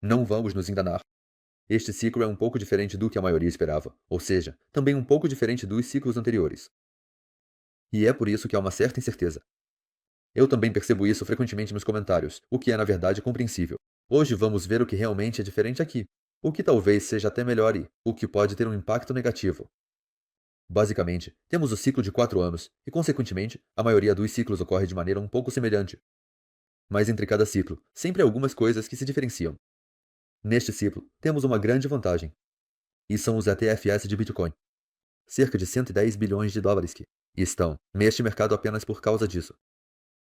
Não vamos nos enganar. Este ciclo é um pouco diferente do que a maioria esperava, ou seja, também um pouco diferente dos ciclos anteriores. E é por isso que há uma certa incerteza. Eu também percebo isso frequentemente nos comentários, o que é na verdade compreensível. Hoje vamos ver o que realmente é diferente aqui, o que talvez seja até melhor e o que pode ter um impacto negativo. Basicamente, temos o ciclo de 4 anos, e consequentemente, a maioria dos ciclos ocorre de maneira um pouco semelhante. Mas entre cada ciclo, sempre há algumas coisas que se diferenciam. Neste ciclo, temos uma grande vantagem, e são os ETFs de Bitcoin. Cerca de 110 bilhões de dólares que estão neste mercado apenas por causa disso.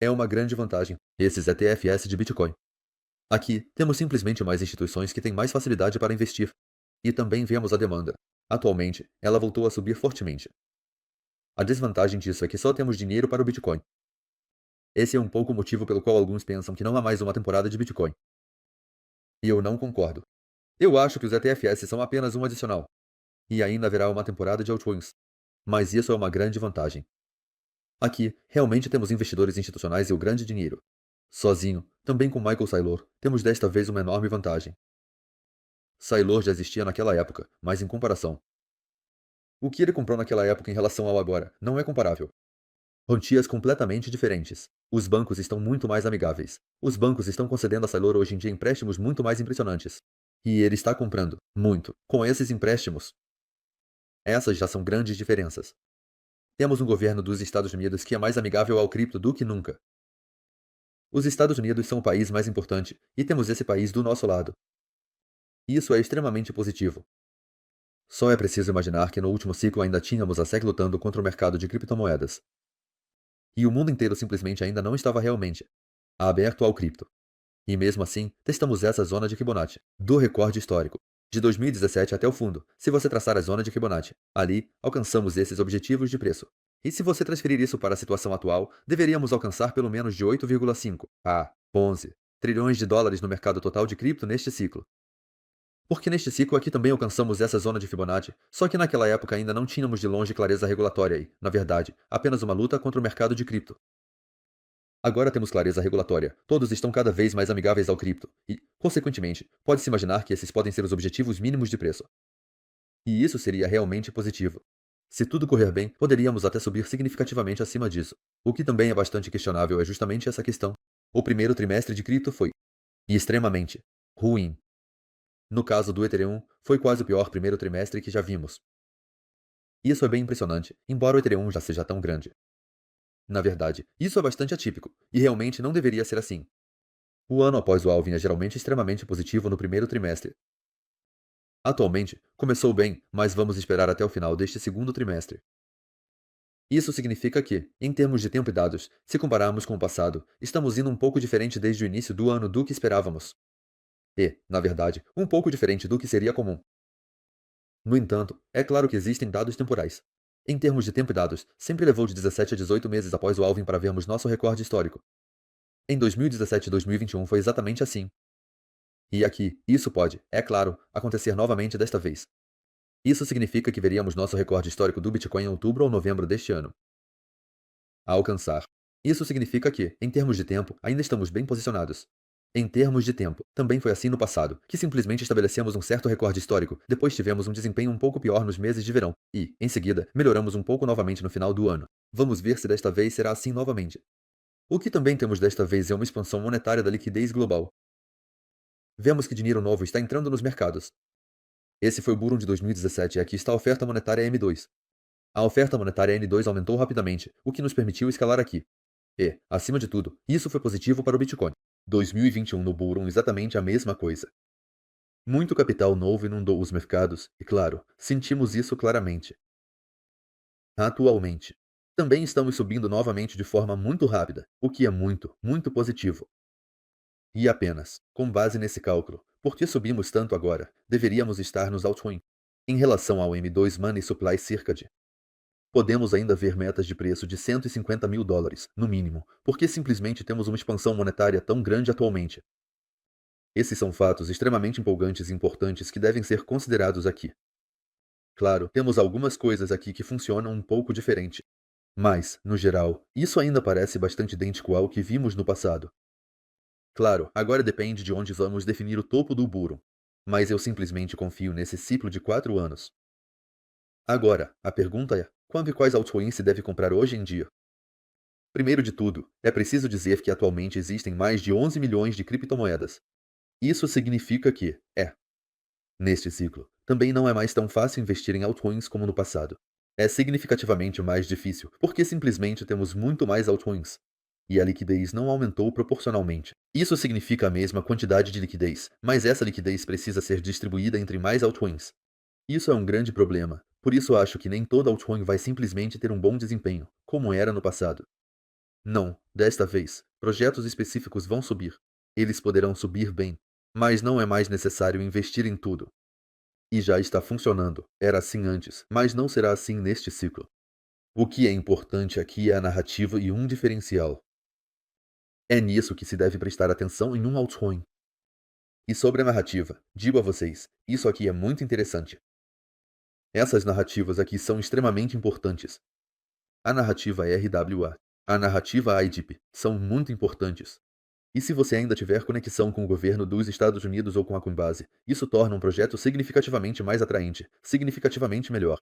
É uma grande vantagem, esses ETFs de Bitcoin. Aqui, temos simplesmente mais instituições que têm mais facilidade para investir. E também vemos a demanda. Atualmente, ela voltou a subir fortemente. A desvantagem disso é que só temos dinheiro para o Bitcoin. Esse é um pouco o motivo pelo qual alguns pensam que não há mais uma temporada de Bitcoin. E eu não concordo. Eu acho que os ETFs são apenas um adicional. E ainda haverá uma temporada de altcoins. Mas isso é uma grande vantagem. Aqui, realmente temos investidores institucionais e o grande dinheiro. Sozinho, também com Michael Saylor, temos desta vez uma enorme vantagem. Saylor já existia naquela época, mas em comparação. O que ele comprou naquela época em relação ao agora não é comparável. Quantias completamente diferentes. Os bancos estão muito mais amigáveis. Os bancos estão concedendo a Saylor hoje em dia empréstimos muito mais impressionantes. E ele está comprando, muito, com esses empréstimos. Essas já são grandes diferenças. Temos um governo dos Estados Unidos que é mais amigável ao cripto do que nunca. Os Estados Unidos são o país mais importante, e temos esse país do nosso lado. Isso é extremamente positivo. Só é preciso imaginar que no último ciclo ainda tínhamos a SEC lutando contra o mercado de criptomoedas. E o mundo inteiro simplesmente ainda não estava realmente aberto ao cripto. E mesmo assim, testamos essa zona de Fibonacci, do recorde histórico, de 2017 até o fundo, se você traçar a zona de Fibonacci. Ali, alcançamos esses objetivos de preço. E se você transferir isso para a situação atual, deveríamos alcançar pelo menos de 8,5 a 11 trilhões de dólares no mercado total de cripto neste ciclo. Porque neste ciclo aqui também alcançamos essa zona de Fibonacci, só que naquela época ainda não tínhamos de longe clareza regulatória e, na verdade, apenas uma luta contra o mercado de cripto. Agora temos clareza regulatória, todos estão cada vez mais amigáveis ao cripto, e, consequentemente, pode-se imaginar que esses podem ser os objetivos mínimos de preço. E isso seria realmente positivo. Se tudo correr bem, poderíamos até subir significativamente acima disso. O que também é bastante questionável é justamente essa questão. O primeiro trimestre de cripto foi extremamente ruim. No caso do Ethereum, foi quase o pior primeiro trimestre que já vimos. Isso é bem impressionante, embora o Ethereum já seja tão grande. Na verdade, isso é bastante atípico, e realmente não deveria ser assim. O ano após o halving é geralmente extremamente positivo no primeiro trimestre. Atualmente, começou bem, mas vamos esperar até o final deste segundo trimestre. Isso significa que, em termos de tempo e dados, se compararmos com o passado, estamos indo um pouco diferente desde o início do ano do que esperávamos. E, na verdade, um pouco diferente do que seria comum. No entanto, é claro que existem dados temporais. Em termos de tempo e dados, sempre levou de 17 a 18 meses após o halving para vermos nosso recorde histórico. Em 2017 e 2021 foi exatamente assim. E aqui, isso pode, é claro, acontecer novamente desta vez. Isso significa que veríamos nosso recorde histórico do Bitcoin em outubro ou novembro deste ano. A alcançar. Isso significa que, em termos de tempo, ainda estamos bem posicionados. Em termos de tempo, também foi assim no passado, que simplesmente estabelecemos um certo recorde histórico, depois tivemos um desempenho um pouco pior nos meses de verão, e, em seguida, melhoramos um pouco novamente no final do ano. Vamos ver se desta vez será assim novamente. O que também temos desta vez é uma expansão monetária da liquidez global. Vemos que dinheiro novo está entrando nos mercados. Esse foi o boom de 2017 e aqui está a oferta monetária M2. A oferta monetária N2 aumentou rapidamente, o que nos permitiu escalar aqui. E, acima de tudo, isso foi positivo para o Bitcoin. 2021 no bull run exatamente a mesma coisa. Muito capital novo inundou os mercados e, claro, sentimos isso claramente. Atualmente, também estamos subindo novamente de forma muito rápida, o que é muito, muito positivo. E apenas, com base nesse cálculo, por que subimos tanto agora, deveríamos estar nos altcoins. Em relação ao M2 Money Supply Circuit, podemos ainda ver metas de preço de 150 mil dólares, no mínimo, porque simplesmente temos uma expansão monetária tão grande atualmente. Esses são fatos extremamente empolgantes e importantes que devem ser considerados aqui. Claro, temos algumas coisas aqui que funcionam um pouco diferente. Mas, no geral, isso ainda parece bastante idêntico ao que vimos no passado. Claro, agora depende de onde vamos definir o topo do burro. Mas eu simplesmente confio nesse ciclo de 4 anos. Agora, a pergunta é: quando e quais altcoins se deve comprar hoje em dia? Primeiro de tudo, é preciso dizer que atualmente existem mais de 11 milhões de criptomoedas. Isso significa que, neste ciclo, também não é mais tão fácil investir em altcoins como no passado. É significativamente mais difícil, porque simplesmente temos muito mais altcoins. E a liquidez não aumentou proporcionalmente. Isso significa a mesma quantidade de liquidez, mas essa liquidez precisa ser distribuída entre mais altcoins. Isso é um grande problema, por isso acho que nem toda altcoin vai simplesmente ter um bom desempenho, como era no passado. Não, desta vez, projetos específicos vão subir. Eles poderão subir bem, mas não é mais necessário investir em tudo. E já está funcionando. Era assim antes, mas não será assim neste ciclo. O que é importante aqui é a narrativa e um diferencial. É nisso que se deve prestar atenção em um altcoin. E sobre a narrativa, digo a vocês, isso aqui é muito interessante. Essas narrativas aqui são extremamente importantes. A narrativa RWA, a narrativa IDP são muito importantes. E se você ainda tiver conexão com o governo dos Estados Unidos ou com a Coinbase, isso torna um projeto significativamente mais atraente, significativamente melhor.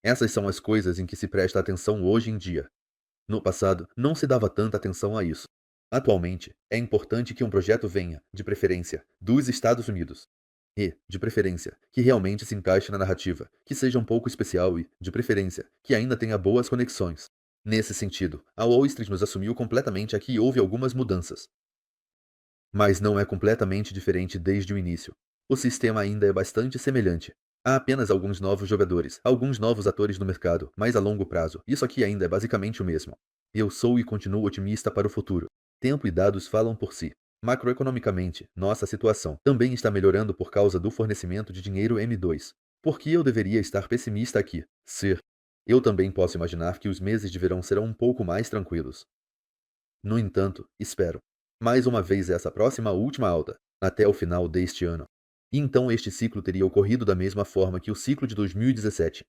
Essas são as coisas em que se presta atenção hoje em dia. No passado, não se dava tanta atenção a isso. Atualmente, é importante que um projeto venha, de preferência, dos Estados Unidos. E, de preferência, que realmente se encaixe na narrativa, que seja um pouco especial e, de preferência, que ainda tenha boas conexões. Nesse sentido, a Wall Street nos assumiu completamente aqui e houve algumas mudanças. Mas não é completamente diferente desde o início. O sistema ainda é bastante semelhante. Há apenas alguns novos jogadores, alguns novos atores no mercado, mas a longo prazo, isso aqui ainda é basicamente o mesmo. Eu sou e continuo otimista para o futuro. Tempo e dados falam por si. Macroeconomicamente, nossa situação também está melhorando por causa do fornecimento de dinheiro M2. Por que eu deveria estar pessimista aqui? Ser. Eu também posso imaginar que os meses de verão serão um pouco mais tranquilos. No entanto, espero, mais uma vez essa próxima última alta, até o final deste ano. E então este ciclo teria ocorrido da mesma forma que o ciclo de 2017.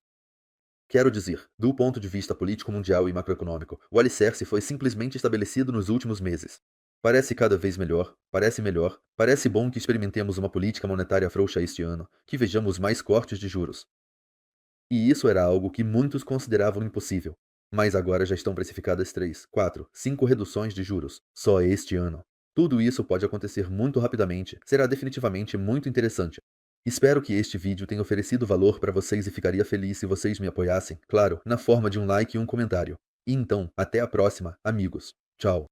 Quero dizer, do ponto de vista político mundial e macroeconômico, o alicerce foi simplesmente estabelecido nos últimos meses. Parece cada vez melhor, parece bom que experimentemos uma política monetária frouxa este ano, que vejamos mais cortes de juros. E isso era algo que muitos consideravam impossível. Mas agora já estão precificadas 3, 4, 5 reduções de juros, só este ano. Tudo isso pode acontecer muito rapidamente, será definitivamente muito interessante. Espero que este vídeo tenha oferecido valor para vocês e ficaria feliz se vocês me apoiassem, claro, na forma de um like e um comentário. E então, até a próxima, amigos. Tchau.